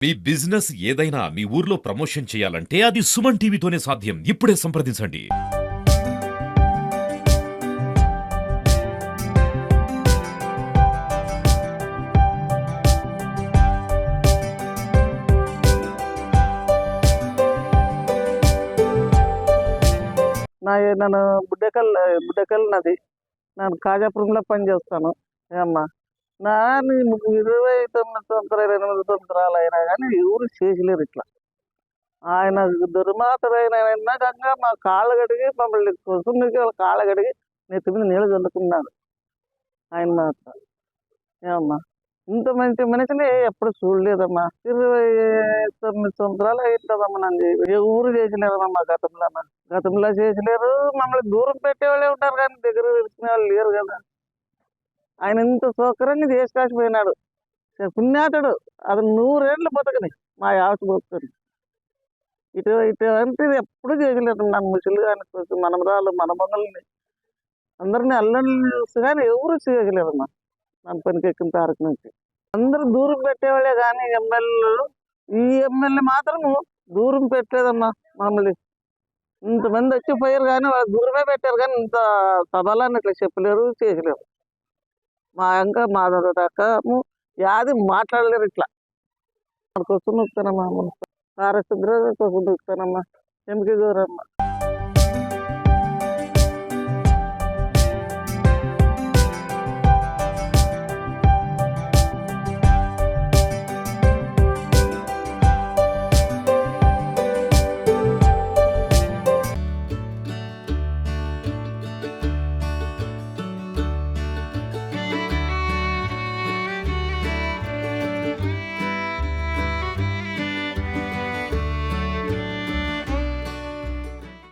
మీ business ఏదైనా మీ ఊర్లో promotion చేయాలంటే అది సుమన్ టీవీతోనే సాధ్యం. ఇప్పుడే సంప్రదించండి. నేను బుడ్డకల్ నది నేను కాజాపురంలో పని చేస్తాను అమ్మా. నేను 29 సంవత్సరాలు 28 సంవత్సరాలు అయినా కానీ ఎవరు చేసలేరు ఇట్లా. ఆయన దుర్మార్గుడైన గంగా మా కాళ్ళ గడిగి మమ్మల్ని కొసుమికి కాళ్ళ గడిగి నెత్తి మీద నీళ్ళు చల్లుకున్నాడు ఆయన మాత్రం. ఏమమ్మా, ఇంత మంచి మనిషిని ఎప్పుడు చూడలేదమ్మా. 29 సంవత్సరాలు అవుతుందమ్మా. నన్ను ఎవరు చేసలేదమ్మా గతంలో చేసలేరు. మమ్మల్ని దూరం పెట్టేవాళ్ళే ఉంటారు కానీ దగ్గర తెలిసిన వాళ్ళు లేరు కదా. ఆయన ఇంత సౌకర్యంగా చేసి కాసిపోయినాడు. పుణ్యాతుడు. అది 100 ఏళ్ళు బతకని మా ఆశ బతుకుని ఇటువంటిది ఎప్పుడు చేయలేదు. నా ముసలి కానీ మనమరాలు మనమల్ని అందరినీ అల్లని చూసి కానీ ఎవరు చేయలేదమ్మా. నన్ను పనికెక్కిన తారక నుంచి అందరూ దూరం పెట్టేవాళ్ళే కానీ ఈ ఎమ్మెల్యే మాత్రం దూరం పెట్టలేదమ్మా. మామూలు ఇంతమంది వచ్చిపోయారు కానీ వాళ్ళు దూరమే పెట్టారు కానీ ఇంత సభలని ఇట్లా చెప్పలేరు చేయలేరు. మా దాకా యాది మాట్లాడలేరు ఇట్లా. కోసం నొక్కుతానమ్మా. సారశుద్ర కోసం నొక్కుతానమ్మా. ఎంపిక దూరమ్మా.